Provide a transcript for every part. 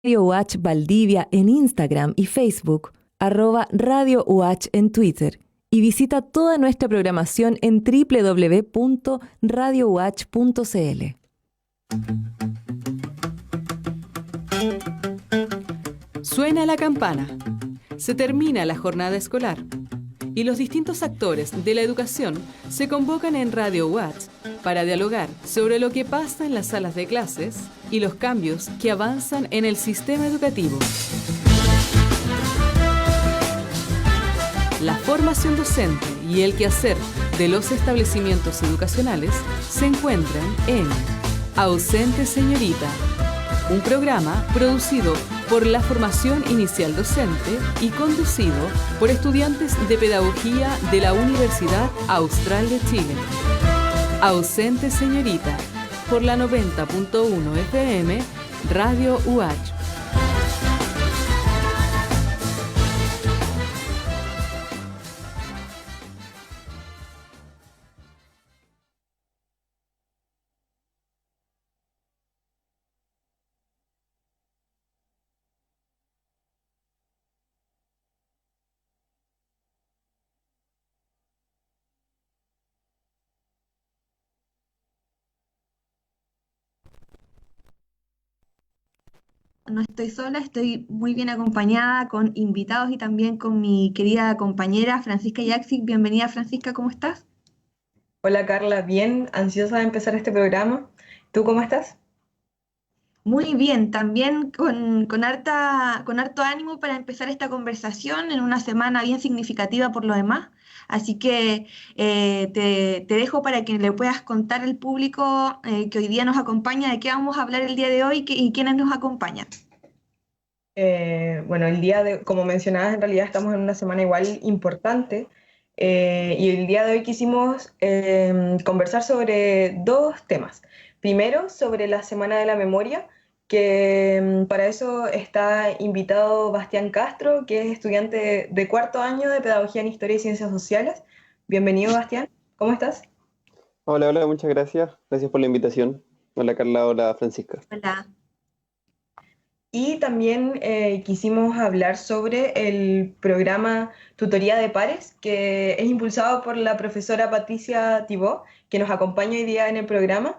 Radio UH Valdivia en Instagram y Facebook, @Radio UH en Twitter, y visita toda nuestra programación en www.radiouh.cl. Suena la campana. Se termina la jornada escolar y los distintos actores de la educación se convocan en Radio UH para dialogar sobre lo que pasa en las salas de clases y los cambios que avanzan en el sistema educativo. La formación docente y el quehacer de los establecimientos educacionales se encuentran en Ausente Señorita, un programa producido por la Formación Inicial Docente y conducido por estudiantes de Pedagogía de la Universidad Austral de Chile. Ausente Señorita, por la 90.1 FM, Radio UH. No estoy sola, estoy muy bien acompañada con invitados y también con mi querida compañera Francisca Yaxi. Bienvenida, Francisca, ¿cómo estás? Hola Carla, bien, ansiosa de empezar este programa. ¿Tú cómo estás? Muy bien, también con harto ánimo para empezar esta conversación en una semana bien significativa por lo demás. Así que te dejo para que le puedas contar al público que hoy día nos acompaña de qué vamos a hablar el día de hoy y quiénes nos acompañan. Bueno, como mencionabas, en realidad estamos en una semana igual importante y el día de hoy quisimos conversar sobre dos temas. Primero, sobre la Semana de la Memoria, que para eso está invitado Bastián Castro, que es estudiante de cuarto año de Pedagogía en Historia y Ciencias Sociales. Bienvenido, Bastián. ¿Cómo estás? Hola, hola, muchas gracias. Gracias por la invitación. Hola Carla, hola Francisca. Hola. Y también quisimos hablar sobre el programa Tutoría de Pares, que es impulsado por la profesora Patricia Thibault, que nos acompaña hoy día en el programa,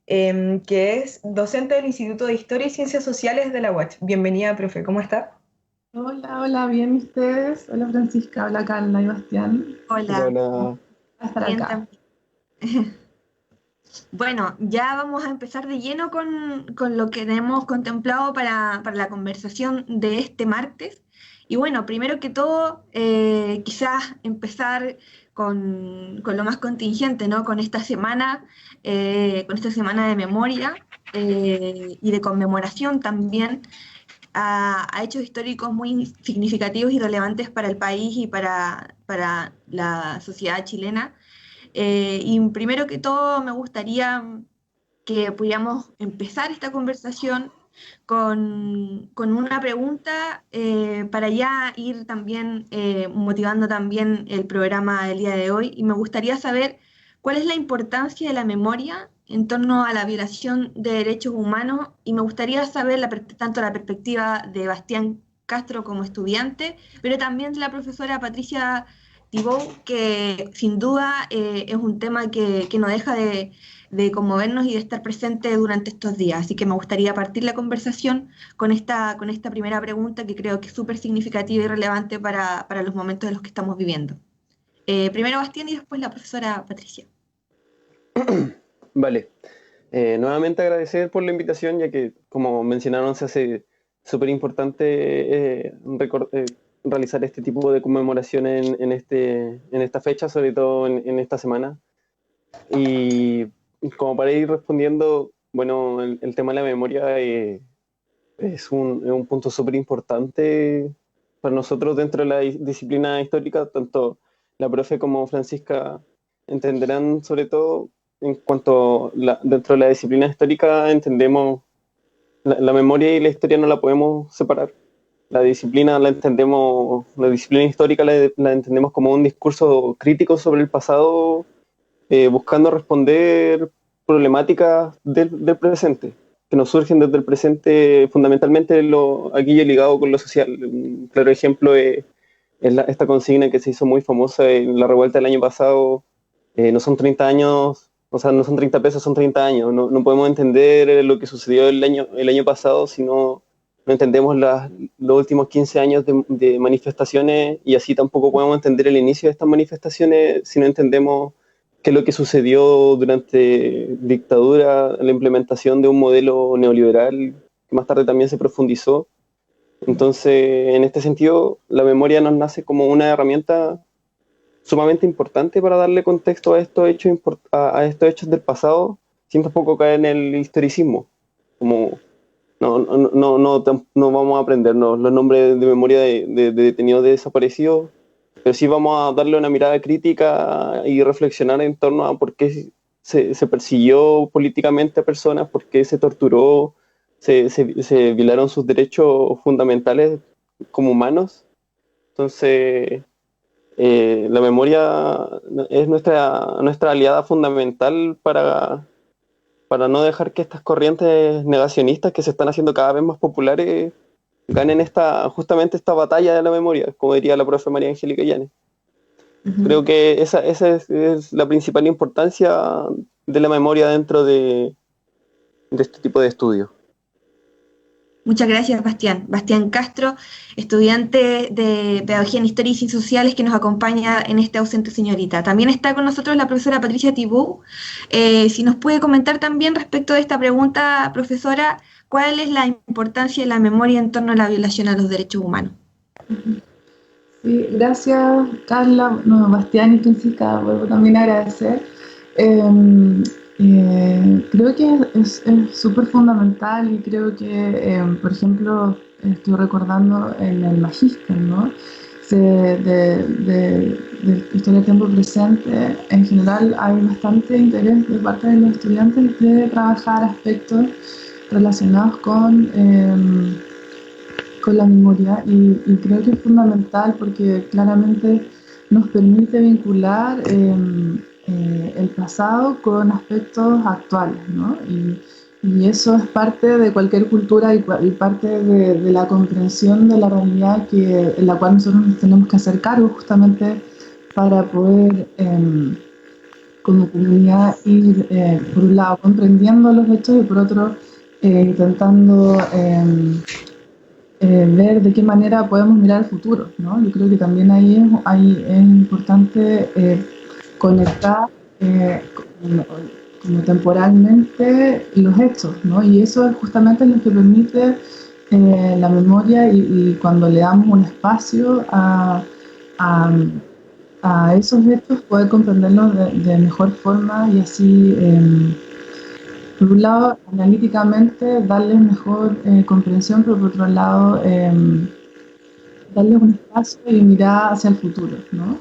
que es docente del Instituto de Historia y Ciencias Sociales de la UACH. Bienvenida, profe, ¿cómo está? Hola, hola, bien ustedes. Hola Francisca, hola Carla y Bastián. Hola. Hola. A estar Bien, acá. Bueno, ya vamos a empezar de lleno con lo que tenemos contemplado para la conversación de este martes. Y bueno, primero que todo, quizás empezar con lo más contingente, ¿no? Con esta semana de memoria y de conmemoración también a hechos históricos muy significativos y relevantes para el país y para la sociedad chilena. Y primero que todo me gustaría que pudiéramos empezar esta conversación con una pregunta para ya ir también motivando también el programa del día de hoy. Y me gustaría saber cuál es la importancia de la memoria en torno a la violación de derechos humanos. Y me gustaría saber tanto la perspectiva de Bastián Castro como estudiante, pero también de la profesora Patricia Thibault, que sin duda es un tema que no deja de conmovernos y de estar presente durante estos días. Así que me gustaría partir la conversación con esta primera pregunta que creo que es súper significativa y relevante para los momentos en los que estamos viviendo. Primero Bastián y después la profesora Patricia. Vale. Nuevamente agradecer por la invitación, ya que, como mencionaron, se hace súper importante realizar este tipo de conmemoración en esta fecha, sobre todo en esta semana. Y como para ir respondiendo, bueno, el tema de la memoria es un punto súper importante para nosotros dentro de la disciplina histórica. Tanto la profe como Francisca entenderán, sobre todo en cuanto dentro de la disciplina histórica entendemos la memoria y la historia, no la podemos separar. La disciplina la disciplina histórica la entendemos como un discurso crítico sobre el pasado, buscando responder problemáticas del presente. que nos surgen desde el presente, fundamentalmente aquello ligado con lo social. Un claro ejemplo es esta consigna que se hizo muy famosa en la revuelta del año pasado, no son 30 años, o sea, no son 30 pesos, son 30 años. No podemos entender lo que sucedió el año pasado si no entendemos los últimos 15 años de manifestaciones, y así tampoco podemos entender el inicio de estas manifestaciones si no entendemos qué es lo que sucedió durante dictadura, la implementación de un modelo neoliberal que más tarde también se profundizó. Entonces, en este sentido, la memoria nos nace como una herramienta sumamente importante para darle contexto a estos hechos, a estos hechos del pasado, sin tampoco caer en el historicismo. Como no vamos a aprendernos los nombres de memoria de detenidos, de desaparecidos, pero sí vamos a darle una mirada crítica y reflexionar en torno a por qué se persiguió políticamente a personas, por qué se torturó, se violaron sus derechos fundamentales como humanos. Entonces, la memoria es nuestra aliada fundamental para no dejar que estas corrientes negacionistas que se están haciendo cada vez más populares ganen justamente esta batalla de la memoria, como diría la profe María Angélica Llanes. Creo que esa es la principal importancia de la memoria dentro de este tipo de estudios. Muchas gracias, Bastián. Bastián Castro, estudiante de Pedagogía en Historia y Ciencias Sociales, que nos acompaña en este Ausente Señorita. También está con nosotros la profesora Patricia Tibú. Si nos puede comentar también respecto de esta pregunta, profesora, ¿cuál es la importancia de la memoria en torno a la violación a los derechos humanos? Sí, gracias, Carla, Bastián y Francisca, vuelvo también a agradecer. Creo que es súper fundamental, y creo que, por ejemplo, estoy recordando en el magíster, ¿no? De historia del tiempo presente, en general hay bastante interés de parte de los estudiantes de trabajar aspectos relacionados con la memoria, y creo que es fundamental porque claramente nos permite vincular el pasado con aspectos actuales, ¿no? Y eso es parte de cualquier cultura y parte de la comprensión de la realidad en la cual nosotros nos tenemos que hacer cargo, justamente para poder, como comunidad, ir, por un lado, comprendiendo los hechos, y por otro, intentando ver de qué manera podemos mirar el futuro, ¿no? Yo creo que también ahí es importante conectar como temporalmente los hechos, ¿no? Y eso es justamente lo que permite la memoria, y cuando le damos un espacio a esos hechos, poder comprenderlos de mejor forma, y así, por un lado, analíticamente darles mejor comprensión, pero por otro lado, darles un espacio y mirar hacia el futuro, ¿no?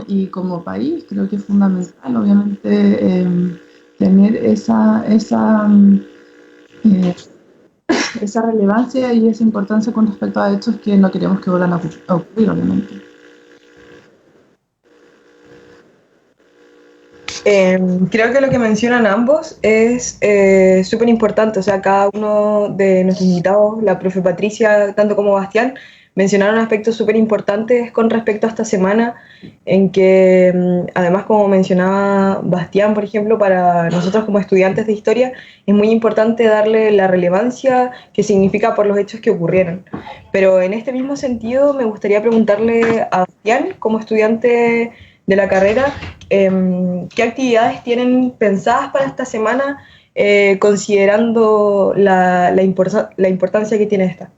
Y como país creo que es fundamental, obviamente, tener esa relevancia y esa importancia con respecto a hechos que no queremos que vuelvan a ocurrir, obviamente. Creo que lo que mencionan ambos es súper importante. O sea, cada uno de nuestros invitados, la profe Patricia, tanto como Bastián, mencionaron aspectos súper importantes con respecto a esta semana, en que, además, como mencionaba Bastián, por ejemplo, para nosotros como estudiantes de historia, es muy importante darle la relevancia que significa por los hechos que ocurrieron. Pero en este mismo sentido, me gustaría preguntarle a Bastián, como estudiante de la carrera, ¿qué actividades tienen pensadas para esta semana, considerando la importancia que tiene esta?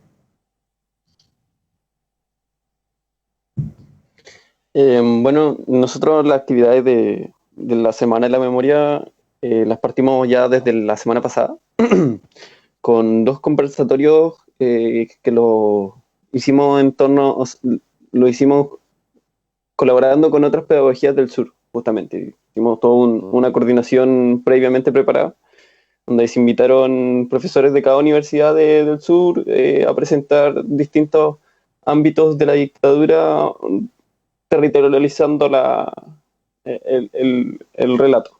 Bueno, nosotros las actividades de la Semana de la Memoria las partimos ya desde la semana pasada con 2 conversatorios que lo hicimos lo hicimos colaborando con otras pedagogías del sur, justamente. Hicimos toda una coordinación previamente preparada, donde se invitaron profesores de cada universidad del sur a presentar distintos ámbitos de la dictadura, territorializando el relato.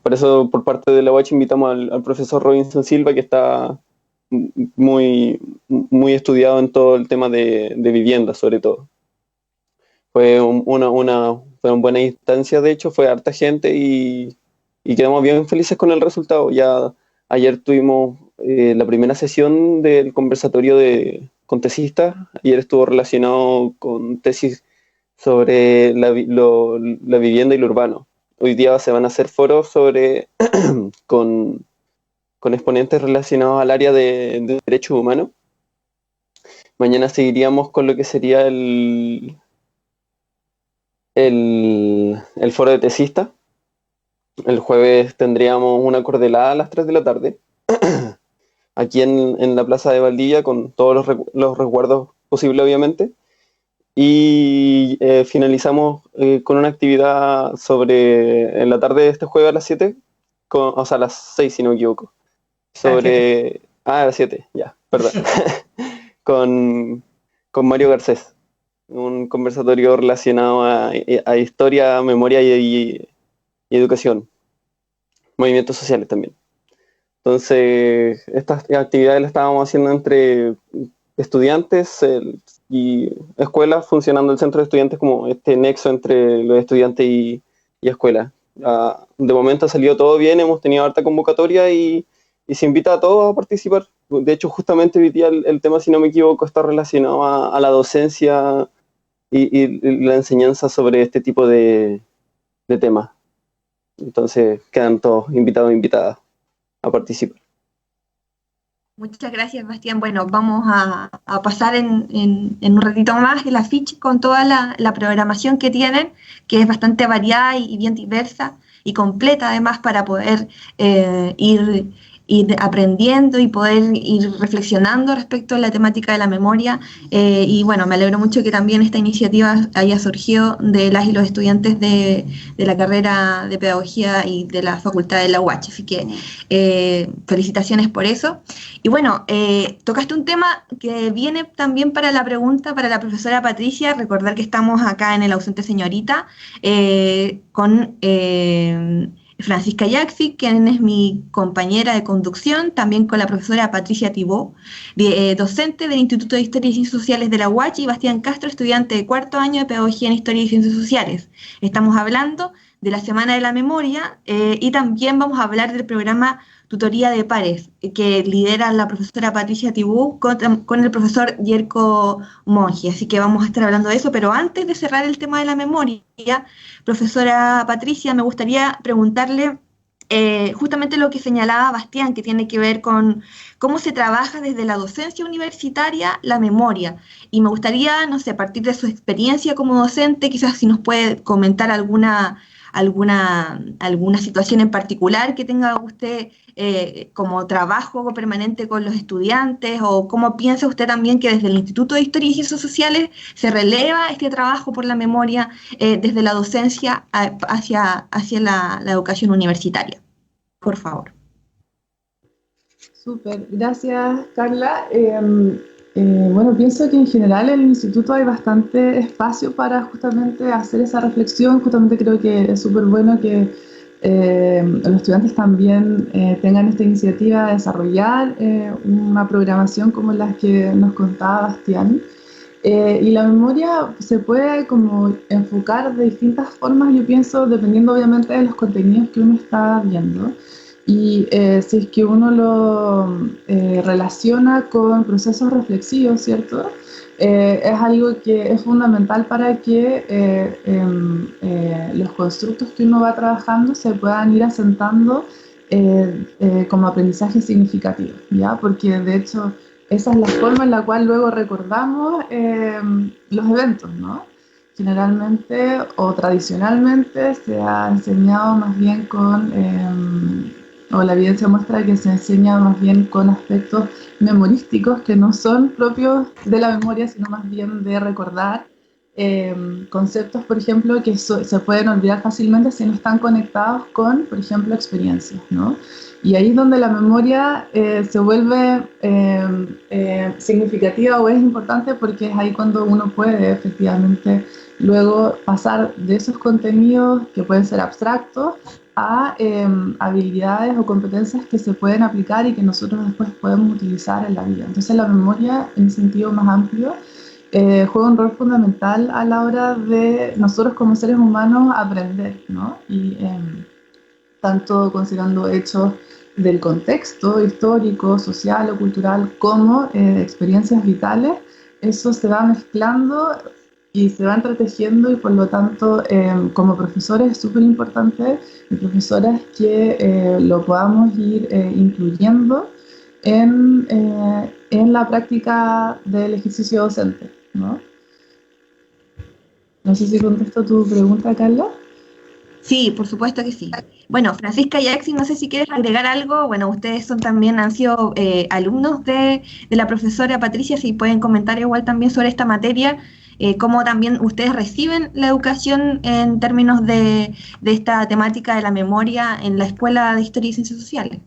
Por eso, por parte de la UACH, invitamos al profesor Robinson Silva, que está muy, muy estudiado en todo el tema de vivienda, sobre todo. Fue fueron buenas instancias, de hecho, fue harta gente y quedamos bien felices con el resultado. Ya ayer tuvimos la primera sesión del conversatorio con tesistas. Ayer estuvo relacionado con tesis sobre la vivienda y lo urbano. Hoy día se van a hacer foros con exponentes relacionados al área de derechos humanos. Mañana seguiríamos con lo que sería el foro de tesistas. El jueves tendríamos una cordelada a las 3 de la tarde, aquí en la Plaza de Valdivia, con todos los resguardos posibles, obviamente. Y finalizamos con una actividad en la tarde de este jueves a las 7, o sea, a las 6 si no me equivoco. A las 7, ya, perdón. con Mario Garcés, un conversatorio relacionado a historia, memoria y educación, movimientos sociales también. Entonces, estas actividades las estábamos haciendo entre estudiantes y escuelas, funcionando el centro de estudiantes como este nexo entre los estudiantes y escuelas. De momento ha salido todo bien, hemos tenido harta convocatoria y se invita a todos a participar. De hecho, justamente hoy día el tema, si no me equivoco, está relacionado a la docencia y la enseñanza sobre este tipo de temas. Entonces quedan todos invitados e invitadas a participar. Muchas gracias, Bastián. Bueno, vamos a pasar en un ratito más el afiche con toda la programación que tienen, que es bastante variada y bien diversa y completa, además, para poder ir aprendiendo y poder ir reflexionando respecto a la temática de la memoria. Y bueno, me alegro mucho que también esta iniciativa haya surgido de las y los estudiantes de la carrera de Pedagogía y de la Facultad de la UACH. Así que felicitaciones por eso. Y bueno, tocaste un tema que viene también para la pregunta para la profesora Patricia. Recordar que estamos acá en el Ausente Señorita con Francisca Yaxi, quien es mi compañera de conducción, también con la profesora Patricia Tibó, docente del Instituto de Historia y Ciencias Sociales de la UACH, y Bastián Castro, estudiante de cuarto año de Pedagogía en Historia y Ciencias Sociales. Estamos hablando de la Semana de la Memoria y también vamos a hablar del programa Tutoría de Pares, que lidera la profesora Patricia Tibú con el profesor Yerko Monge. Así que vamos a estar hablando de eso, pero antes de cerrar el tema de la memoria, profesora Patricia, me gustaría preguntarle justamente lo que señalaba Bastián, que tiene que ver con cómo se trabaja desde la docencia universitaria la memoria. Y me gustaría, no sé, a partir de su experiencia como docente, quizás si nos puede comentar alguna situación en particular que tenga usted como trabajo permanente con los estudiantes, o cómo piensa usted también que desde el Instituto de Historia y Ciencias Sociales se releva este trabajo por la memoria desde la docencia hacia la educación universitaria. Por favor. Súper, gracias Carla. Bueno, pienso que en general en el instituto hay bastante espacio para justamente hacer esa reflexión. Justamente creo que es súper bueno que los estudiantes también tengan esta iniciativa de desarrollar una programación como la que nos contaba Bastián. Y la memoria se puede como enfocar de distintas formas, yo pienso, dependiendo obviamente de los contenidos que uno está viendo. Y si es que uno lo relaciona con procesos reflexivos, ¿cierto? Es algo que es fundamental para que los constructos que uno va trabajando se puedan ir asentando como aprendizaje significativo, ¿ya? Porque de hecho esa es la forma en la cual luego recordamos los eventos, ¿no? Generalmente o tradicionalmente se ha enseñado más bien o la evidencia muestra que se enseña más bien con aspectos memorísticos que no son propios de la memoria, sino más bien de recordar conceptos, por ejemplo, que se pueden olvidar fácilmente si no están conectados con, por ejemplo, experiencias, ¿no? Y ahí es donde la memoria se vuelve significativa o es importante, porque es ahí cuando uno puede efectivamente luego pasar de esos contenidos que pueden ser abstractos a habilidades o competencias que se pueden aplicar y que nosotros después podemos utilizar en la vida. Entonces la memoria, en sentido más amplio, juega un rol fundamental a la hora de nosotros como seres humanos aprender, ¿no? Y tanto considerando hechos del contexto histórico, social o cultural, como experiencias vitales, eso se va mezclando y se va entretejiendo, y por lo tanto como profesores es súper importante, y profesoras, que lo podamos ir incluyendo en la práctica del ejercicio docente, ¿no? No sé si contesto tu pregunta, Carla. Sí, por supuesto que sí. Bueno, Francisca y Axi, no sé si quieres agregar algo. Bueno, ustedes también han sido alumnos de la profesora Patricia, si pueden comentar igual también sobre esta materia, cómo también ustedes reciben la educación en términos de esta temática de la memoria en la Escuela de Historia y Ciencias Sociales.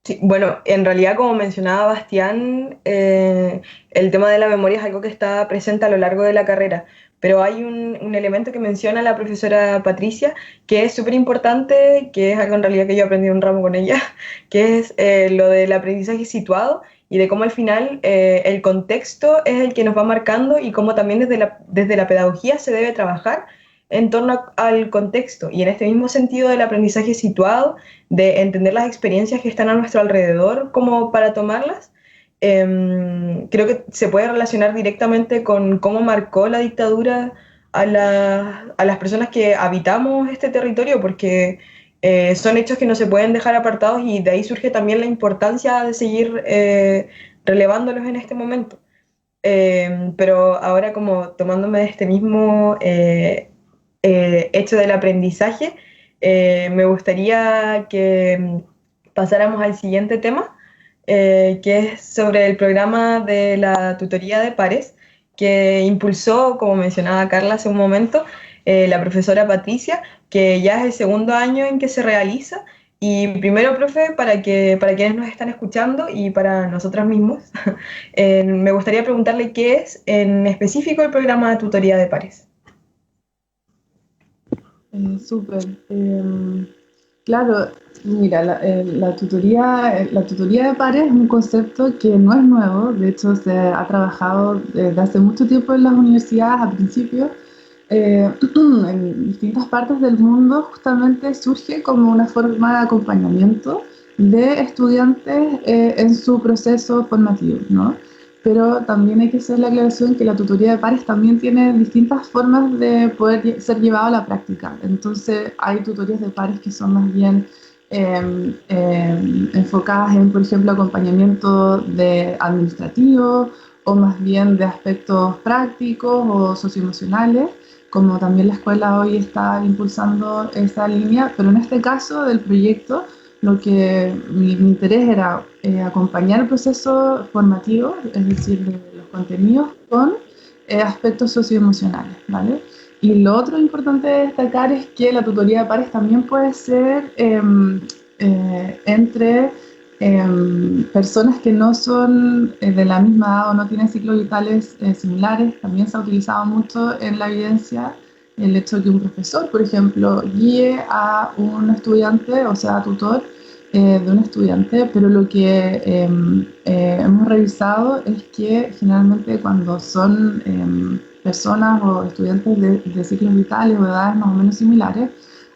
Sí, bueno, en realidad, como mencionaba Bastián, el tema de la memoria es algo que está presente a lo largo de la carrera, pero hay un elemento que menciona la profesora Patricia que es súper importante, que es algo en realidad que yo aprendí un ramo con ella, que es lo del aprendizaje situado, y de cómo al final el contexto es el que nos va marcando, y cómo también desde la pedagogía se debe trabajar en torno al contexto. Y en este mismo sentido del aprendizaje situado, de entender las experiencias que están a nuestro alrededor como para tomarlas, creo que se puede relacionar directamente con cómo marcó la dictadura a las personas que habitamos este territorio, porque son hechos que no se pueden dejar apartados, y de ahí surge también la importancia de seguir relevándolos en este momento. Pero ahora, como tomándome de este mismo hecho del aprendizaje, me gustaría que pasáramos al siguiente tema, que es sobre el programa de la tutoría de pares, que impulsó, como mencionaba Carla hace un momento, la profesora Patricia, que ya es el segundo año en que se realiza. Y primero, profe, para quienes nos están escuchando y para nosotros mismos, me gustaría preguntarle qué es en específico el programa de tutoría de pares. Súper. Claro, mira, la tutoría de pares es un concepto que no es nuevo. De hecho, se ha trabajado desde hace mucho tiempo en las universidades. A principio, en distintas partes del mundo, justamente surge como una forma de acompañamiento de estudiantes en su proceso formativo, ¿no? Pero también hay que hacer la aclaración que la tutoría de pares también tiene distintas formas de poder ser llevado a la práctica. Entonces hay tutorías de pares que son más bien enfocadas en, por ejemplo, acompañamiento administrativo, o más bien de aspectos prácticos o socioemocionales, como también la escuela hoy está impulsando esa línea. Pero en este caso del proyecto, lo que mi interés era acompañar el proceso formativo, es decir, de los contenidos, con aspectos socioemocionales, ¿vale? Y lo otro importante de destacar es que la tutoría de pares también puede ser entre personas que no son de la misma edad o no tienen ciclos vitales similares. También se ha utilizado mucho en la evidencia el hecho de que un profesor, por ejemplo, guíe a un estudiante, o sea, tutor de un estudiante, pero lo que hemos revisado es que generalmente cuando son personas o estudiantes de ciclos vitales o de edades más o menos similares,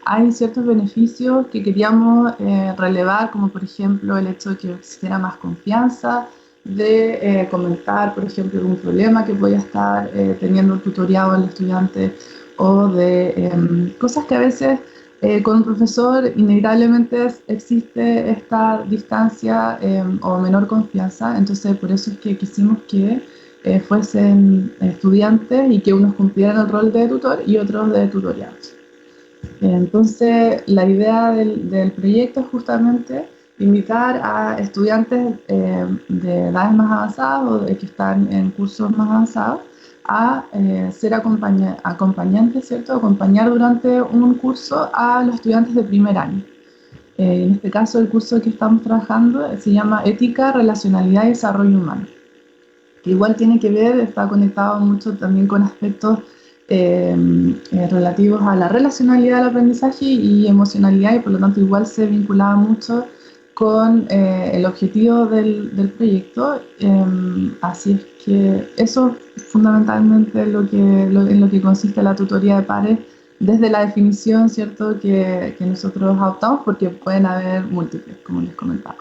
hay ciertos beneficios que queríamos relevar, como por ejemplo el hecho de que existiera más confianza, de comentar, por ejemplo, algún problema que podía estar teniendo tutoriado el estudiante, o de cosas que a veces con un profesor inevitablemente existe esta distancia o menor confianza. Entonces por eso es que quisimos que fuesen estudiantes y que unos cumplieran el rol de tutor y otros de tutoriados. Entonces la idea del proyecto es justamente invitar a estudiantes de edades más avanzadas o de que están en cursos más avanzados a ser acompañantes, ¿cierto? Acompañar durante un curso a los estudiantes de primer año. En este caso, el curso que estamos trabajando se llama Ética, Relacionalidad y Desarrollo Humano, que igual tiene que ver, está conectado mucho también con aspectos relativos a la relacionalidad del aprendizaje y emocionalidad, y por lo tanto igual se vinculaba mucho con el objetivo del proyecto. Así es que eso es fundamentalmente en lo que consiste la tutoría de pares, desde la definición, ¿cierto?, que nosotros adoptamos, porque pueden haber múltiples, como les comentaba.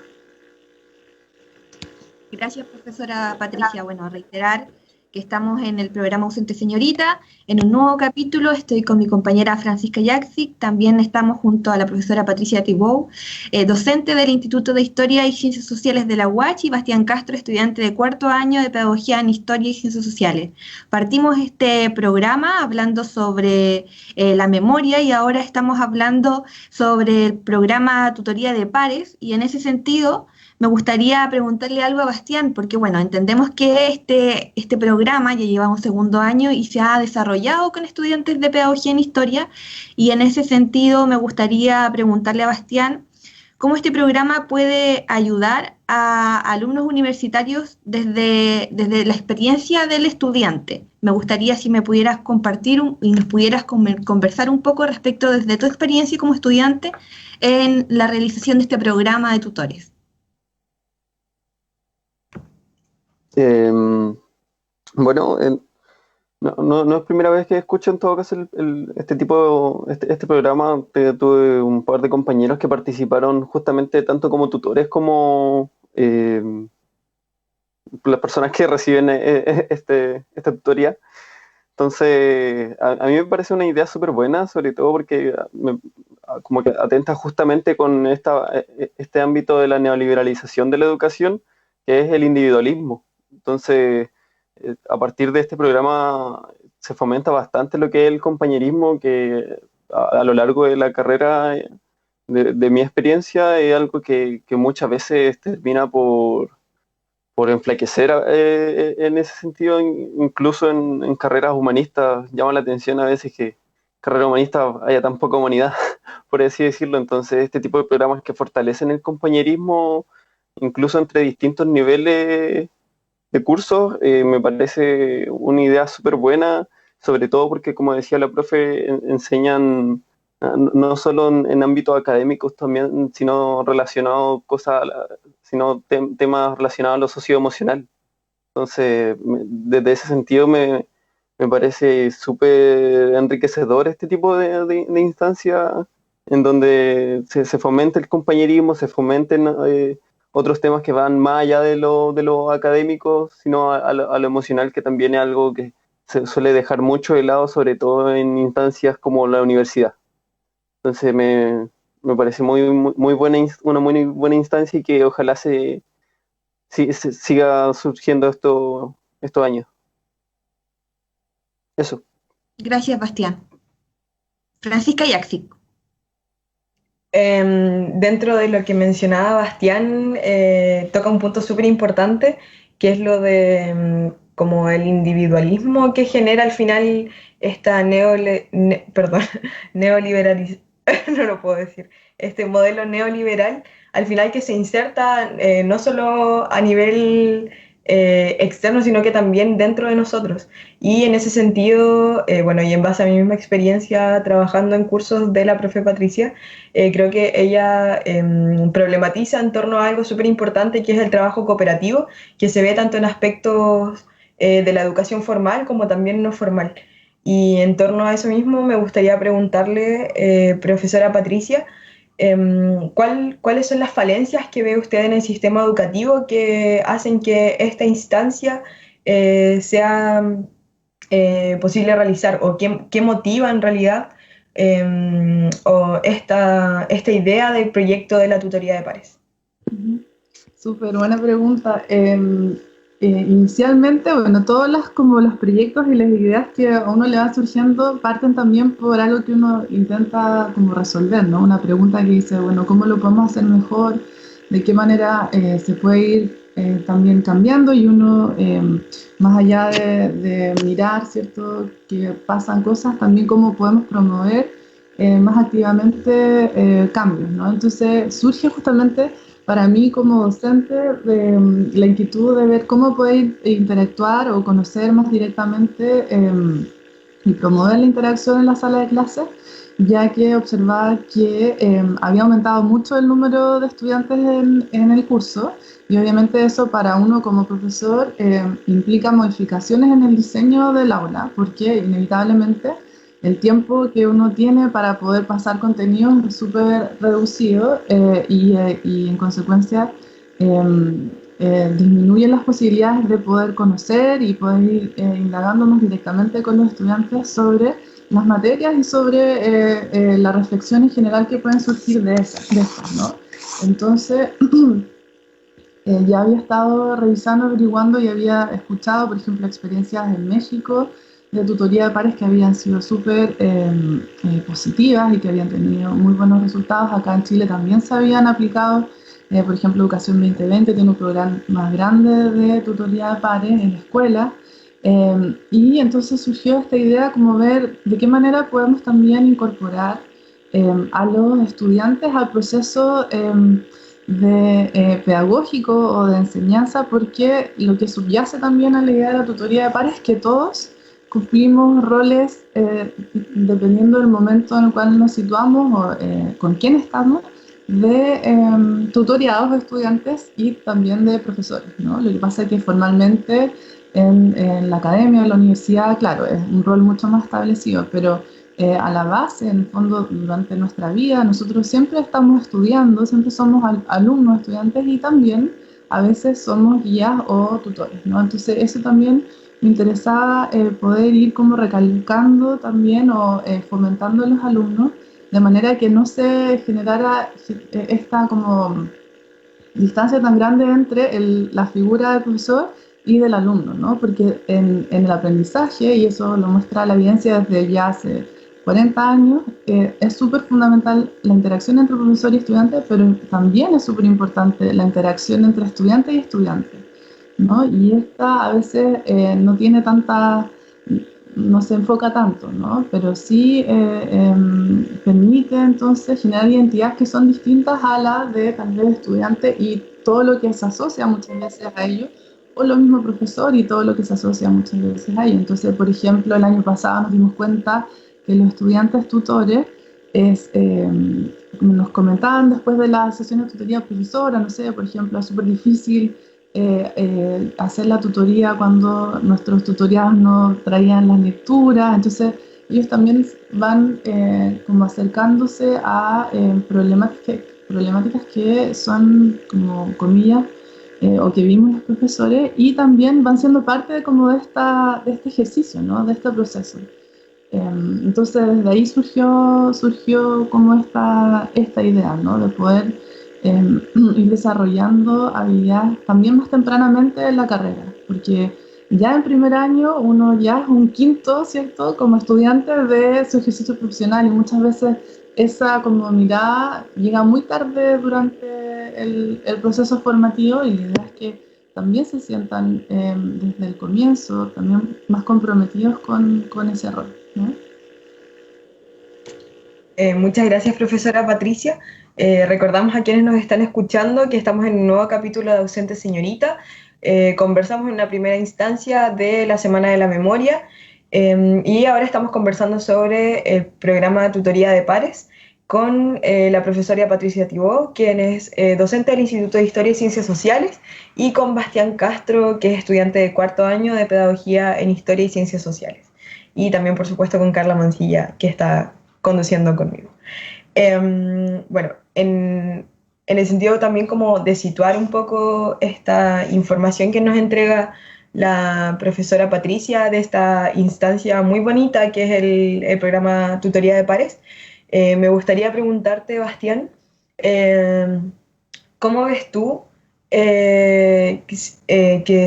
Gracias, profesora Patricia. Bueno, reiterar que estamos en el programa Ausente Señorita, en un nuevo capítulo. Estoy con mi compañera Francisca Jaksic, también estamos junto a la profesora Patricia Thibault, docente del Instituto de Historia y Ciencias Sociales de la UACH, y Bastián Castro, estudiante de cuarto año de Pedagogía en Historia y Ciencias Sociales. Partimos este programa hablando sobre la memoria, y ahora estamos hablando sobre el programa Tutoría de Pares, y en ese sentido me gustaría preguntarle algo a Bastián, porque bueno, entendemos que este programa ya lleva un segundo año y se ha desarrollado con estudiantes de Pedagogía en Historia, y en ese sentido me gustaría preguntarle a Bastián cómo este programa puede ayudar a alumnos universitarios desde la experiencia del estudiante. Me gustaría si me pudieras compartir y nos pudieras conversar un poco respecto desde tu experiencia como estudiante en la realización de este programa de tutores. Bueno, no es primera vez que escucho en todo caso este programa. Tuve un par de compañeros que participaron justamente tanto como tutores como las personas que reciben esta tutoría. Entonces, a mí me parece una idea súper buena, sobre todo porque como que atenta justamente con este ámbito de la neoliberalización de la educación, que es el individualismo. Entonces, a partir de este programa se fomenta bastante lo que es el compañerismo, que a lo largo de la carrera, de mi experiencia, es algo que muchas veces termina por enflaquecer en ese sentido. Incluso en carreras humanistas llama la atención a veces que en carrera humanista haya tan poca humanidad, por así decirlo. Entonces, este tipo de programas que fortalecen el compañerismo, incluso entre distintos niveles de cursos, me parece una idea súper buena, sobre todo porque, como decía la profe, enseñan no solo en ámbitos académicos también, sino temas relacionados a lo socioemocional. Entonces, desde ese sentido me parece súper enriquecedor este tipo de instancia en donde se fomenta el compañerismo, se fomenten otros temas que van más allá de lo académico, sino a lo emocional, que también es algo que se suele dejar mucho de lado, sobre todo en instancias como la universidad. Entonces me parece una muy buena instancia, y que ojalá siga surgiendo estos años. Eso. Gracias, Bastián. Francisca Jaksic. Dentro de lo que mencionaba Bastián, toca un punto súper importante, que es lo de como el individualismo que genera al final esta neoliberalización, no lo puedo decir, este modelo neoliberal, al final, que se inserta no solo a nivel externo, sino que también dentro de nosotros. Y en ese sentido, bueno, y en base a mi misma experiencia trabajando en cursos de la profe Patricia, creo que ella problematiza en torno a algo súper importante, que es el trabajo cooperativo, que se ve tanto en aspectos de la educación formal como también no formal. Y en torno a eso mismo me gustaría preguntarle, profesora Patricia, ¿cuáles son las falencias que ve usted en el sistema educativo que hacen que esta instancia sea posible realizar, o qué motiva en realidad o esta idea del proyecto de la tutoría de pares? Súper buena pregunta. Inicialmente, bueno, todos los proyectos y las ideas que a uno le van surgiendo parten también por algo que uno intenta como resolver, ¿no? Una pregunta que dice, bueno, ¿cómo lo podemos hacer mejor? ¿De qué manera se puede ir también cambiando? Y uno, más allá de mirar, ¿cierto?, que pasan cosas, también cómo podemos promover más activamente cambios, ¿no? Entonces surge justamente para mí como docente la inquietud de ver cómo poder interactuar o conocer más directamente y promover la interacción en la sala de clases, ya que observaba que había aumentado mucho el número de estudiantes en el curso, y obviamente eso para uno como profesor implica modificaciones en el diseño del aula, porque inevitablemente el tiempo que uno tiene para poder pasar contenidos es súper reducido, y en consecuencia disminuyen las posibilidades de poder conocer y poder ir indagándonos directamente con los estudiantes sobre las materias y sobre la reflexión en general que pueden surgir de estas, ¿no? Entonces, ya había estado revisando, averiguando y había escuchado, por ejemplo, experiencias en México de tutoría de pares que habían sido súper positivas y que habían tenido muy buenos resultados. Acá en Chile también se habían aplicado, por ejemplo, Educación 2020 tiene un programa más grande de tutoría de pares en la escuela. Y entonces surgió esta idea como ver de qué manera podemos también incorporar a los estudiantes al proceso pedagógico o de enseñanza, porque lo que subyace también a la idea de la tutoría de pares es que todos cumplimos roles dependiendo del momento en el cual nos situamos o con quién estamos, de tutoriados de estudiantes y también de profesores, ¿no? Lo que pasa es que formalmente en la academia, en la universidad, claro, es un rol mucho más establecido, pero a la base, en el fondo, durante nuestra vida, nosotros siempre estamos estudiando, siempre somos alumnos, estudiantes y también a veces somos guías o tutores, ¿no? Entonces eso también me interesaba poder ir como recalcando también o fomentando a los alumnos de manera que no se generara esta como distancia tan grande entre la figura del profesor y del alumno, ¿no? Porque en el aprendizaje, y eso lo muestra la evidencia desde ya hace 40 años, es súper fundamental la interacción entre profesor y estudiante, pero también es súper importante la interacción entre estudiante y estudiante, ¿no? Y esta a veces no tiene tanta, no se enfoca tanto, ¿no? Pero sí permite entonces generar identidades que son distintas a las de tal vez estudiante y todo lo que se asocia muchas veces a ello, o lo mismo profesor y todo lo que se asocia muchas veces a ello. Entonces, por ejemplo, el año pasado nos dimos cuenta que los estudiantes tutores nos comentaban después de la sesión de tutoría profesora, no sé, por ejemplo, es súper difícil hacer la tutoría cuando nuestros tutoriados no traían las lecturas, entonces ellos también van como acercándose a problemáticas que son como comillas o que vimos los profesores y también van siendo parte como de este ejercicio, ¿no? De este proceso. Entonces desde ahí surgió como esta idea, ¿no? De poder ir desarrollando habilidades también más tempranamente en la carrera, porque ya en primer año uno ya es un quinto, ¿cierto? Como estudiante de su ejercicio profesional y muchas veces esa como mirada llega muy tarde durante el proceso formativo y la idea es que también se sientan desde el comienzo también más comprometidos con ese rol, ¿no? Muchas gracias, profesora Patricia. Recordamos a quienes nos están escuchando que estamos en un nuevo capítulo de Ausente Señorita. Conversamos en una primera instancia de la Semana de la Memoria y ahora estamos conversando sobre el programa de tutoría de pares con la profesora Patricia Tibó, quien es docente del Instituto de Historia y Ciencias Sociales, y con Bastián Castro, que es estudiante de cuarto año de Pedagogía en Historia y Ciencias Sociales. Y también, por supuesto, con Carla Mancilla, que está conduciendo conmigo. Bueno, en el sentido también como de situar un poco esta información que nos entrega la profesora Patricia de esta instancia muy bonita que es el programa Tutoría de Pares, me gustaría preguntarte, Bastián, ¿cómo ves tú que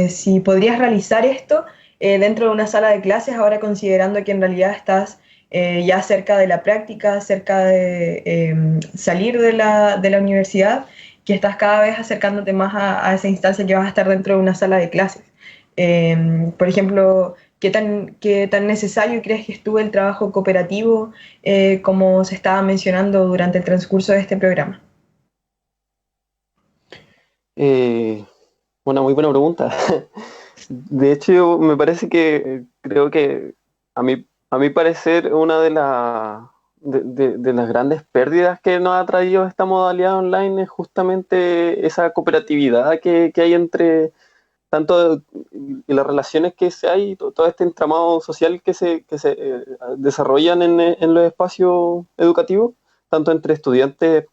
si podrías realizar esto dentro de una sala de clases, ahora considerando que en realidad estás ya cerca de la práctica, cerca de salir de la universidad, que estás cada vez acercándote más a esa instancia que vas a estar dentro de una sala de clases? Por ejemplo, ¿qué tan necesario crees que estuvo el trabajo cooperativo como se estaba mencionando durante el transcurso de este programa? Una muy buena pregunta. De hecho, me parece que creo que a mí A mi parecer, una de las grandes pérdidas que nos ha traído esta modalidad online es justamente esa cooperatividad que hay entre tanto y las relaciones que se hay, todo este entramado social que se desarrollan en los espacios educativos, tanto entre estudiantes,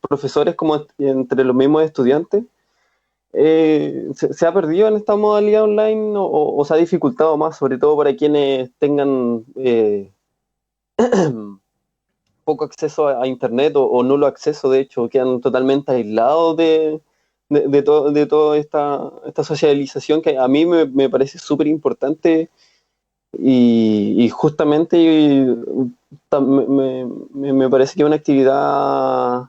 profesores, como entre los mismos estudiantes. Se ha perdido en esta modalidad online o se ha dificultado más, sobre todo para quienes tengan poco acceso a internet o nulo acceso, de hecho, quedan totalmente aislados de toda esta socialización que a mí me parece súper importante y justamente me parece que es una actividad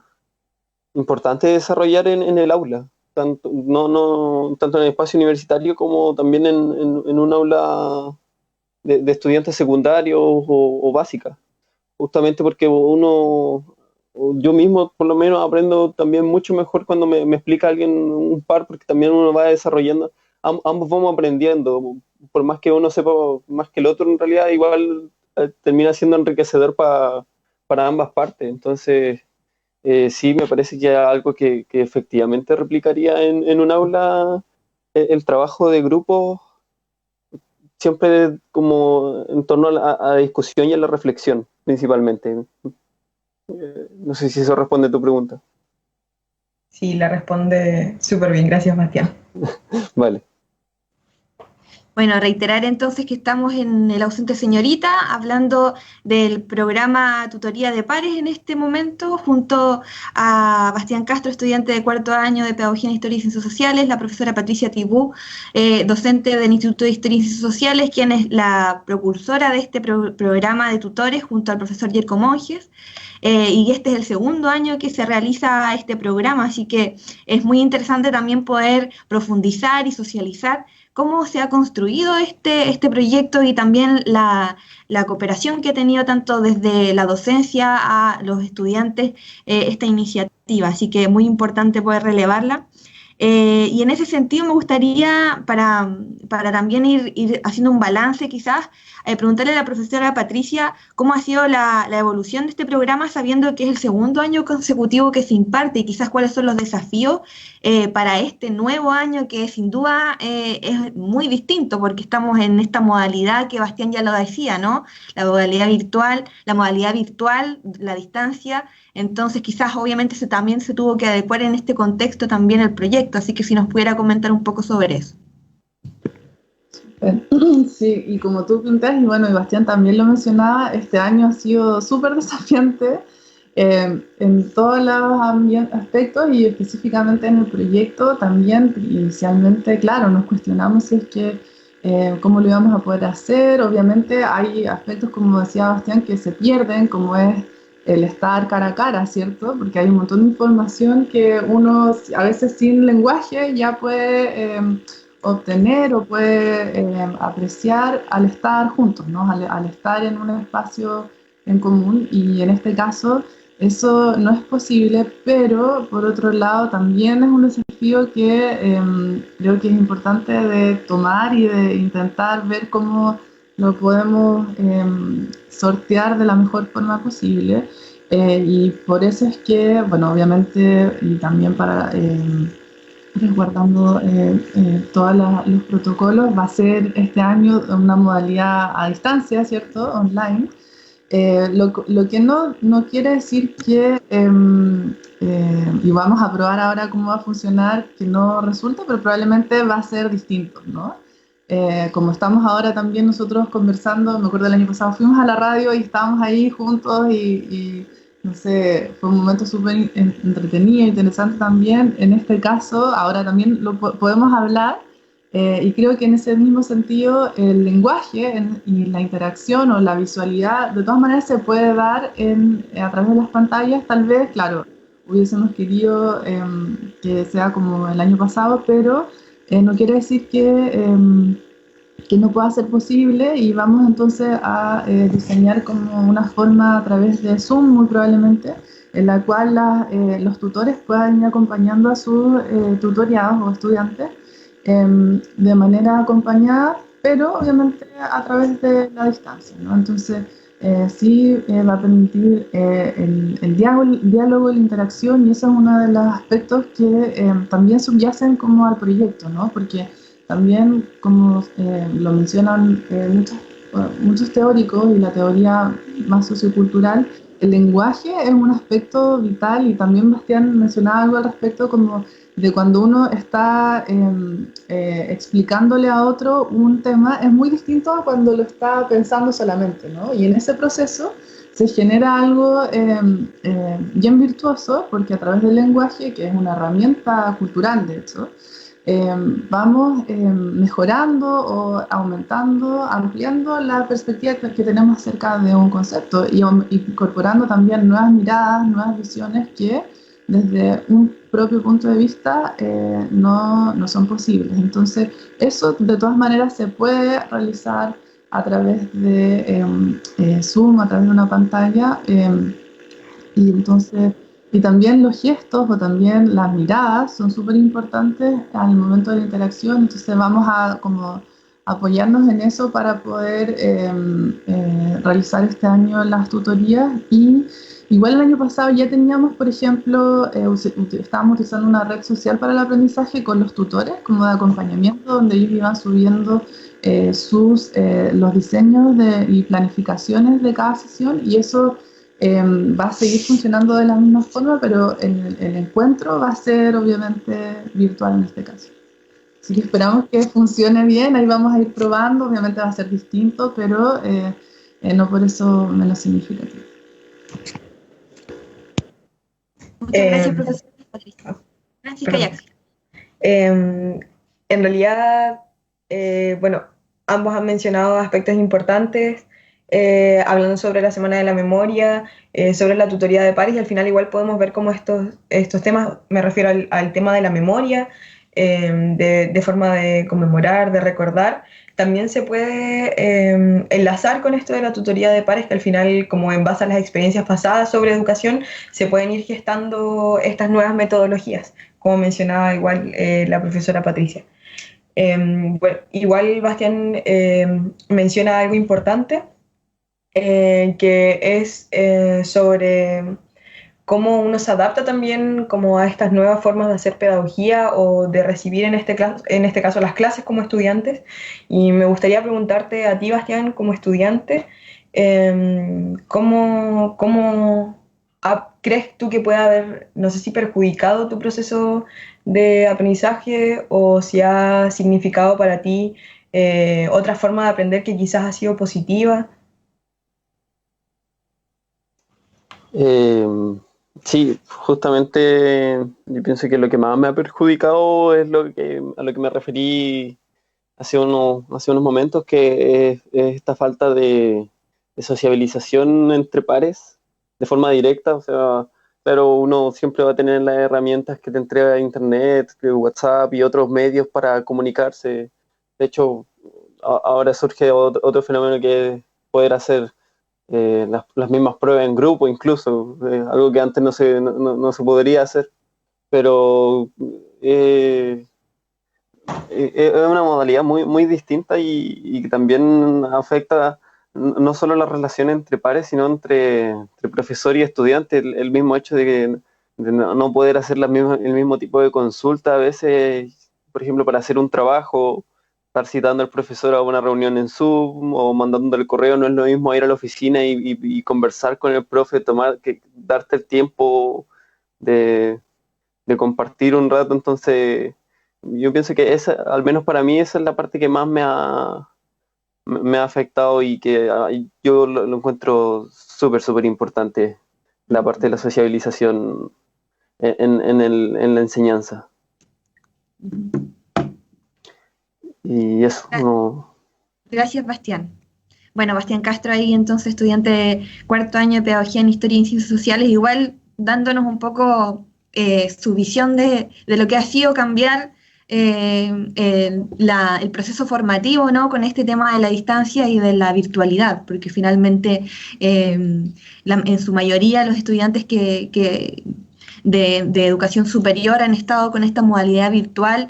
importante de desarrollar en el aula, tanto en el espacio universitario como también en un aula de estudiantes secundarios o básicas, justamente porque yo mismo por lo menos aprendo también mucho mejor cuando me explica alguien un par, porque también uno va desarrollando, ambos vamos aprendiendo, por más que uno sepa más que el otro, en realidad igual termina siendo enriquecedor para ambas partes. Entonces sí, me parece que es algo que efectivamente replicaría en un aula, el trabajo de grupo, siempre como en torno a la discusión y a la reflexión, principalmente. No sé si eso responde a tu pregunta. Sí, la responde súper bien, gracias, Bastián. Vale. Bueno, reiterar entonces que estamos en El Ausente Señorita, hablando del programa Tutoría de Pares en este momento, junto a Bastián Castro, estudiante de cuarto año de Pedagogía en Historia y Ciencias Sociales, la profesora Patricia Tibú, docente del Instituto de Historia y Ciencias Sociales, quien es la propulsora de este programa de tutores, junto al profesor Yerko Monjes. Y este es el segundo año que se realiza este programa, así que es muy interesante también poder profundizar y socializar cómo se ha construido este proyecto y también la cooperación que ha tenido tanto desde la docencia a los estudiantes esta iniciativa. Así que es muy importante poder relevarla. Y en ese sentido me gustaría, para también ir haciendo un balance quizás, preguntarle a la profesora Patricia cómo ha sido la evolución de este programa, sabiendo que es el segundo año consecutivo que se imparte y quizás cuáles son los desafíos para este nuevo año que sin duda es muy distinto porque estamos en esta modalidad que Bastián ya lo decía, ¿no? La modalidad virtual, la distancia. Entonces quizás obviamente también se tuvo que adecuar en este contexto también el proyecto, así que si nos pudiera comentar un poco sobre eso. Sí, y como tú planteas, y bueno, y Bastián también lo mencionaba, este año ha sido súper desafiante en todos los aspectos y específicamente en el proyecto también. Inicialmente, claro, nos cuestionamos si es que cómo lo íbamos a poder hacer. Obviamente hay aspectos, como decía Bastián, que se pierden, como es el estar cara a cara, ¿cierto? Porque hay un montón de información que uno a veces sin lenguaje ya puede obtener o puede apreciar al estar juntos, ¿no? Al estar en un espacio en común, y en este caso eso no es posible, pero por otro lado también es un desafío que creo que es importante de tomar y de intentar ver cómo lo podemos sortear de la mejor forma posible, y por eso es que, bueno, obviamente, y también para resguardando todos los protocolos, va a ser este año una modalidad a distancia, ¿cierto? Online. Lo que no quiere decir que, y vamos a probar ahora cómo va a funcionar, que no resulta, pero probablemente va a ser distinto, ¿no? Como estamos ahora también nosotros conversando, me acuerdo el año pasado fuimos a la radio y estábamos ahí juntos y no sé, fue un momento súper entretenido, interesante también. En este caso, ahora también lo podemos hablar, y creo que en ese mismo sentido el lenguaje y la interacción o la visualidad de todas maneras se puede dar a través de las pantallas. Tal vez, claro, hubiésemos querido que sea como el año pasado, pero no quiere decir que no pueda ser posible, y vamos entonces a diseñar como una forma a través de Zoom, muy probablemente, en la cual los tutores puedan ir acompañando a sus tutoriados o estudiantes de manera acompañada, pero obviamente a través de la distancia, ¿no? Entonces, sí va a permitir el diálogo, la interacción, y eso es uno de los aspectos que también subyacen como al proyecto, ¿no? Porque también, como lo mencionan muchos teóricos y la teoría más sociocultural, el lenguaje es un aspecto vital, y también Bastián mencionaba algo al respecto como de cuando uno está explicándole a otro un tema, es muy distinto a cuando lo está pensando solamente, ¿no? Y en ese proceso se genera algo bien virtuoso, porque a través del lenguaje, que es una herramienta cultural de hecho, vamos mejorando o aumentando, ampliando la perspectiva que tenemos acerca de un concepto, y incorporando también nuevas miradas, nuevas visiones que desde un propio punto de vista no son posibles. Entonces, eso de todas maneras se puede realizar a través de Zoom, a través de una pantalla, y entonces, y también los gestos o también las miradas son súper importantes al momento de la interacción. Entonces vamos a como apoyarnos en eso para poder realizar este año las tutorías. Y igual el año pasado ya teníamos, por ejemplo, estábamos utilizando una red social para el aprendizaje con los tutores, como de acompañamiento, donde ellos iban subiendo los diseños y planificaciones de cada sesión, y eso va a seguir funcionando de la misma forma, pero el encuentro va a ser obviamente virtual en este caso. Así que esperamos que funcione bien, ahí vamos a ir probando, obviamente va a ser distinto, pero no por eso menos significativo. Muchas gracias, profesora Patricia. Francisca Jackson. En realidad, bueno, ambos han mencionado aspectos importantes, hablando sobre la Semana de la Memoria, sobre la tutoría de pares, y al final igual podemos ver cómo estos temas, me refiero al tema de la memoria, de forma de conmemorar, de recordar, también se puede enlazar con esto de la tutoría de pares, que al final, como en base a las experiencias pasadas sobre educación, se pueden ir gestando estas nuevas metodologías, como mencionaba igual la profesora Patricia. Bueno, igual Bastián menciona algo importante, que es sobre cómo uno se adapta también como a estas nuevas formas de hacer pedagogía o de recibir en este caso las clases como estudiantes. Y me gustaría preguntarte a ti, Bastián, como estudiante, ¿cómo crees tú que puede haber, no sé si perjudicado tu proceso de aprendizaje, o si ha significado para ti otra forma de aprender que quizás ha sido positiva? Sí, justamente yo pienso que lo que más me ha perjudicado es a lo que me referí hace unos momentos, que es esta falta de sociabilización entre pares de forma directa. O sea, pero uno siempre va a tener las herramientas que te entrega Internet, WhatsApp y otros medios para comunicarse. De hecho, ahora surge otro fenómeno, que es poder hacer las mismas pruebas en grupo, incluso, algo que antes no se podría hacer, pero es una modalidad muy, muy distinta, y que también afecta no solo la relación entre pares, sino entre profesor y estudiante. El mismo hecho de no poder hacer el mismo tipo de consulta a veces, por ejemplo, para hacer un trabajo, estar citando al profesor a una reunión en Zoom o mandándole el correo, no es lo mismo ir a la oficina y conversar con el profe, darte el tiempo de compartir un rato. Entonces, yo pienso que al menos para mí, esa es la parte que más me ha afectado, y que yo lo encuentro súper, súper importante, la parte de la sociabilización en la enseñanza. Y eso, no. Gracias, Bastián. Bueno, Bastián Castro ahí, entonces estudiante de cuarto año de Pedagogía en Historia y Ciencias Sociales, igual dándonos un poco su visión de lo que ha sido cambiar el proceso formativo, ¿no?, con este tema de la distancia y de la virtualidad, porque finalmente en su mayoría los estudiantes que de educación superior han estado con esta modalidad virtual,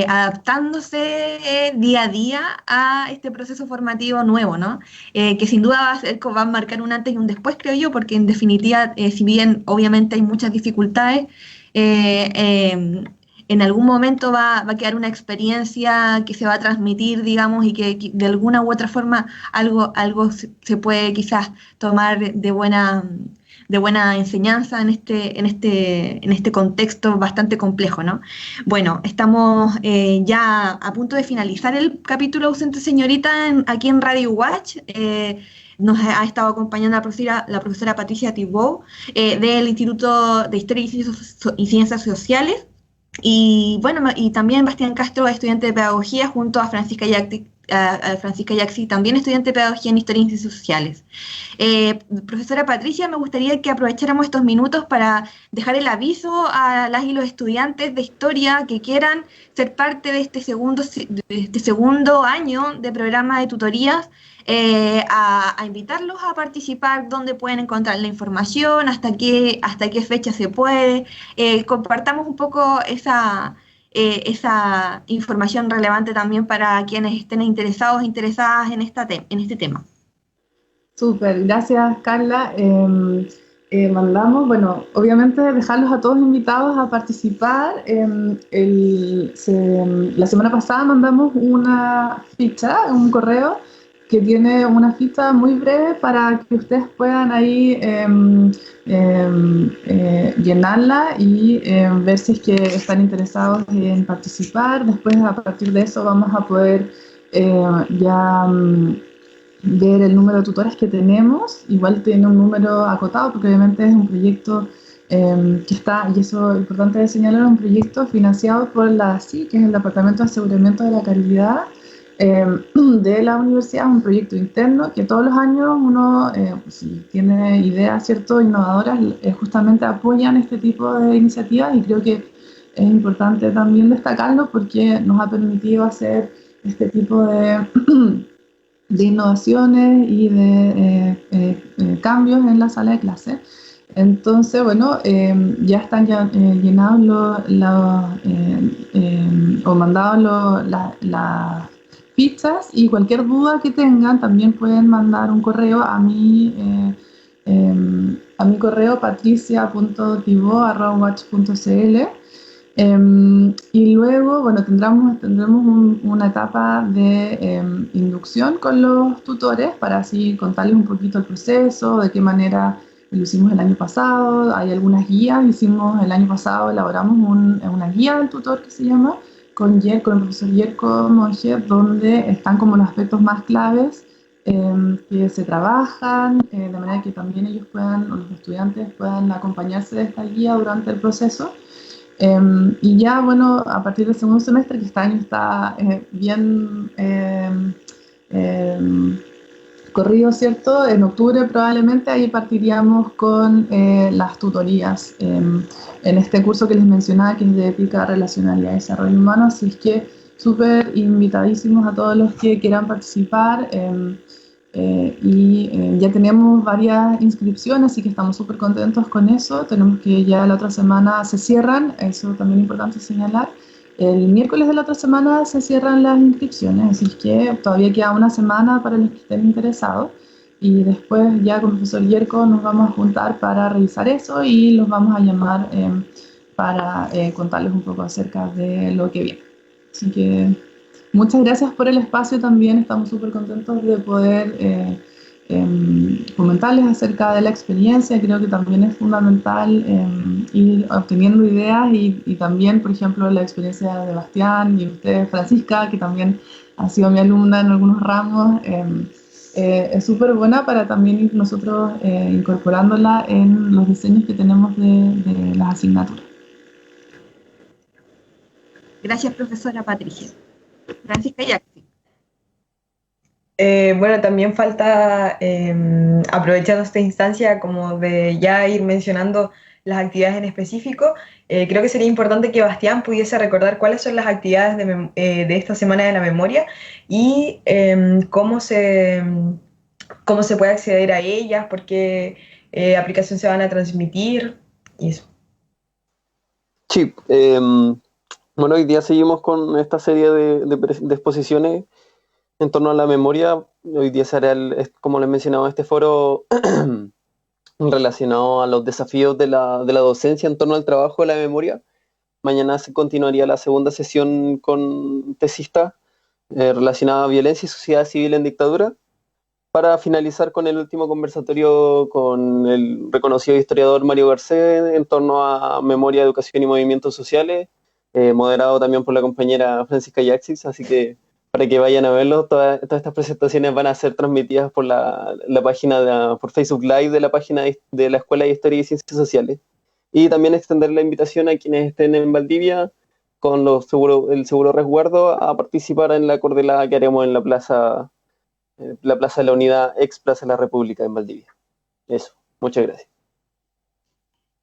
adaptándose día a día a este proceso formativo nuevo, ¿no? Que sin duda va a marcar un antes y un después, creo yo, porque en definitiva, si bien obviamente hay muchas dificultades, en algún momento va a quedar una experiencia que se va a transmitir, digamos, y que de alguna u otra forma algo se puede quizás tomar de buena enseñanza en este contexto bastante complejo, ¿no? Bueno, estamos ya a punto de finalizar el capítulo Ausente Señorita aquí en Radio Watch. Nos ha estado acompañando la profesora Patricia Thibault del Instituto de Historia y Ciencias Sociales. Y bueno, y también Bastián Castro, estudiante de Pedagogía, junto a Francisca Yaxi, también estudiante de Pedagogía en Historia y Ciencias Sociales. Profesora Patricia, me gustaría que aprovecháramos estos minutos para dejar el aviso a las y los estudiantes de Historia que quieran ser parte de este segundo año de programa de tutorías, a invitarlos a participar, dónde pueden encontrar la información, hasta qué fecha se puede. Compartamos un poco esa información relevante también para quienes estén interesados e interesadas en este tema. Súper, gracias Carla. Mandamos, bueno, obviamente dejarlos a todos invitados a participar. La semana pasada mandamos una ficha, un correo que tiene una ficha muy breve para que ustedes puedan ahí llenarla y ver si es que están interesados en participar. Después, a partir de eso, vamos a poder ver el número de tutores que tenemos. Igual tiene un número acotado porque obviamente es un proyecto que está, y eso es importante de señalar, un proyecto financiado por la DACI, que es el Departamento de Aseguramiento de la Calidad de la universidad. Es un proyecto interno que todos los años uno, si tiene ideas, ¿cierto?, innovadoras, justamente apoyan este tipo de iniciativas, y creo que es importante también destacarlo porque nos ha permitido hacer este tipo de innovaciones y de cambios en la sala de clase. Entonces, bueno, ya están llenados o mandados las fichas, y cualquier duda que tengan también pueden mandar un correo a mi correo patricia.thibault@watch.cl. Y luego, bueno, tendremos una etapa de inducción con los tutores para así contarles un poquito el proceso, de qué manera lo hicimos el año pasado. Hay algunas guías, el año pasado elaboramos una guía del tutor que se llama, con el profesor Yerko Monge, donde están como los aspectos más claves que se trabajan, de manera que también ellos puedan, o los estudiantes puedan acompañarse de esta guía durante el proceso. Y ya, bueno, a partir del segundo semestre, que este año está bien corrido, ¿cierto? En octubre probablemente ahí partiríamos con las tutorías en este curso que les mencionaba, que es de Ética, Relacionalidad y Desarrollo Humano. Así es que súper invitadísimos a todos los que quieran participar. Ya tenemos varias inscripciones, así que estamos súper contentos con eso. Tenemos que ya la otra semana se cierran, eso también es importante señalar. El miércoles de la otra semana se cierran las inscripciones, así que todavía queda una semana para los que estén interesados. Y después ya con el profesor Yerko nos vamos a juntar para revisar eso y los vamos a llamar para contarles un poco acerca de lo que viene. Así que muchas gracias por el espacio también, estamos súper contentos de poder comentarles acerca de la experiencia. Creo que también es fundamental ir obteniendo ideas y también, por ejemplo, la experiencia de Bastián y usted, Francisca, que también ha sido mi alumna en algunos ramos, es súper buena para también ir nosotros incorporándola en los diseños que tenemos de las asignaturas. Gracias, profesora Patricia. Francisca Yaxi. Bueno, también falta, aprovechando esta instancia, como de ya ir mencionando las actividades en específico, creo que sería importante que Bastián pudiese recordar cuáles son las actividades de esta Semana de la Memoria y cómo se puede acceder a ellas, por qué aplicación se van a transmitir y eso. Sí, bueno, hoy día seguimos con esta serie de exposiciones en torno a la memoria. Hoy día se hará, como les mencionaba, este foro relacionado a los desafíos de la docencia en torno al trabajo de la memoria. Mañana se continuaría la segunda sesión con tesistas relacionada a violencia y sociedad civil en dictadura, para finalizar con el último conversatorio con el reconocido historiador Mario Garcés en torno a memoria, educación y movimientos sociales, moderado también por la compañera Francisca Yaxis, así que para que vayan a verlo, todas estas presentaciones van a ser transmitidas por la página por Facebook Live de la página de la Escuela de Historia y Ciencias Sociales. Y también extender la invitación a quienes estén en Valdivia con el seguro resguardo a participar en la cordelada que haremos en la Plaza de la Unidad, ex Plaza de la República en Valdivia. Eso, muchas gracias.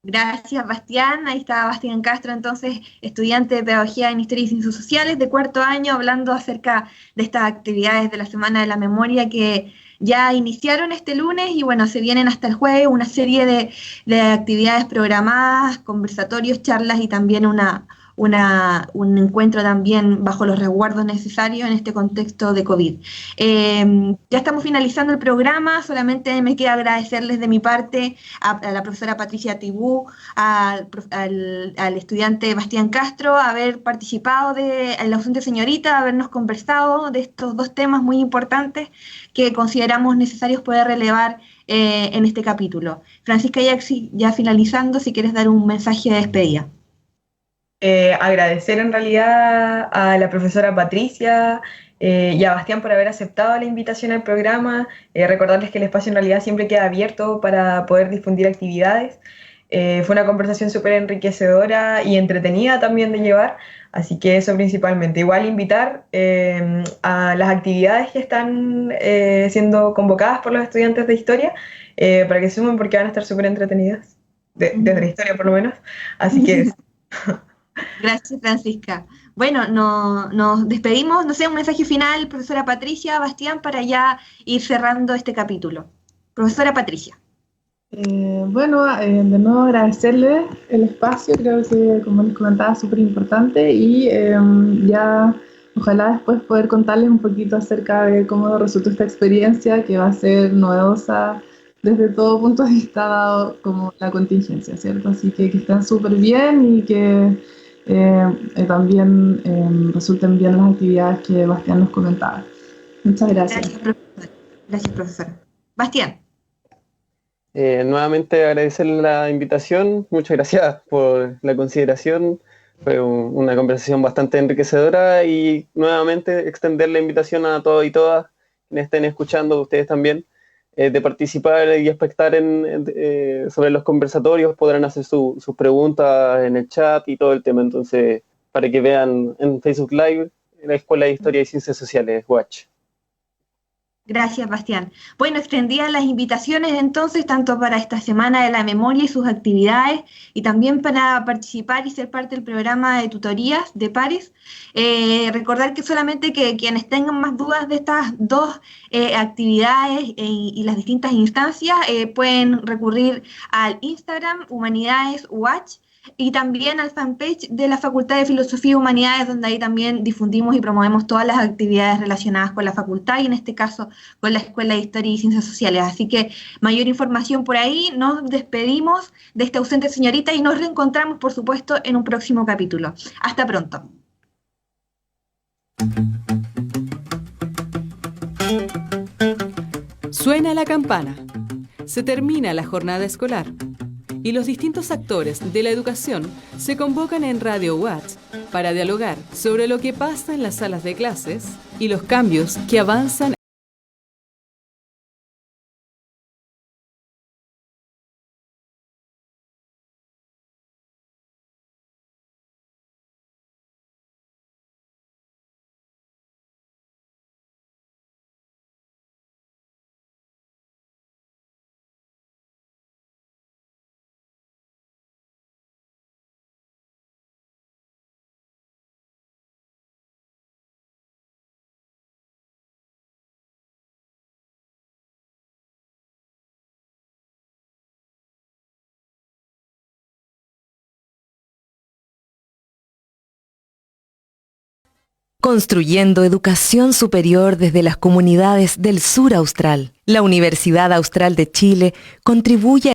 Gracias, Bastián. Ahí está Bastián Castro, entonces, estudiante de Pedagogía en Historia y Ciencias Sociales de cuarto año, hablando acerca de estas actividades de la Semana de la Memoria que ya iniciaron este lunes y bueno, se vienen hasta el jueves una serie de actividades programadas, conversatorios, charlas y también un encuentro también bajo los resguardos necesarios en este contexto de COVID. Ya estamos finalizando el programa, solamente me queda agradecerles de mi parte a la profesora Patricia Tibú, al estudiante Bastián Castro, haber participado en la ausente señorita, habernos conversado de estos dos temas muy importantes que consideramos necesarios poder relevar en este capítulo. Francisca, ya finalizando, si quieres dar un mensaje de despedida. Agradecer en realidad a la profesora Patricia y a Bastián por haber aceptado la invitación al programa, recordarles que el espacio en realidad siempre queda abierto para poder difundir actividades. Fue una conversación súper enriquecedora y entretenida también de llevar, así que eso principalmente. Igual invitar a las actividades que están siendo convocadas por los estudiantes de historia para que se sumen porque van a estar súper entretenidas, desde la historia por lo menos, así que... Gracias, Francisca. Bueno, nos despedimos. No sé, un mensaje final, profesora Patricia, Bastián, para ya ir cerrando este capítulo. Profesora Patricia. De nuevo agradecerles el espacio, creo que como les comentaba es súper importante y ya ojalá después poder contarles un poquito acerca de cómo resultó esta experiencia que va a ser novedosa desde todo punto de vista dado como la contingencia, ¿cierto? Así que estén súper bien y que también resulten bien las actividades que Bastián nos comentaba. Muchas gracias. Gracias, profesora. Gracias, profesora. Bastián. Nuevamente agradecer la invitación, muchas gracias por la consideración, fue una conversación bastante enriquecedora y nuevamente extender la invitación a todos y todas quienes estén escuchando, ustedes también, de participar y expectar sobre los conversatorios, podrán hacer sus preguntas en el chat y todo el tema, entonces para que vean en Facebook Live la Escuela de Historia y Ciencias Sociales, Watch. Gracias, Bastián. Bueno, extendían las invitaciones entonces, tanto para esta Semana de la Memoria y sus actividades, y también para participar y ser parte del programa de tutorías de pares. Recordar que solamente que quienes tengan más dudas de estas dos actividades y las distintas instancias pueden recurrir al Instagram Humanidades Watch y también al fanpage de la Facultad de Filosofía y Humanidades, donde ahí también difundimos y promovemos todas las actividades relacionadas con la facultad y en este caso con la Escuela de Historia y Ciencias Sociales. Así que mayor información por ahí. Nos despedimos de esta ausente señorita y nos reencontramos, por supuesto, en un próximo capítulo. Hasta pronto. Suena la campana. Se termina la jornada escolar y los distintos actores de la educación se convocan en Radio Watch para dialogar sobre lo que pasa en las salas de clases y los cambios que avanzan Construyendo educación superior desde las comunidades del sur austral. La Universidad Austral de Chile contribuye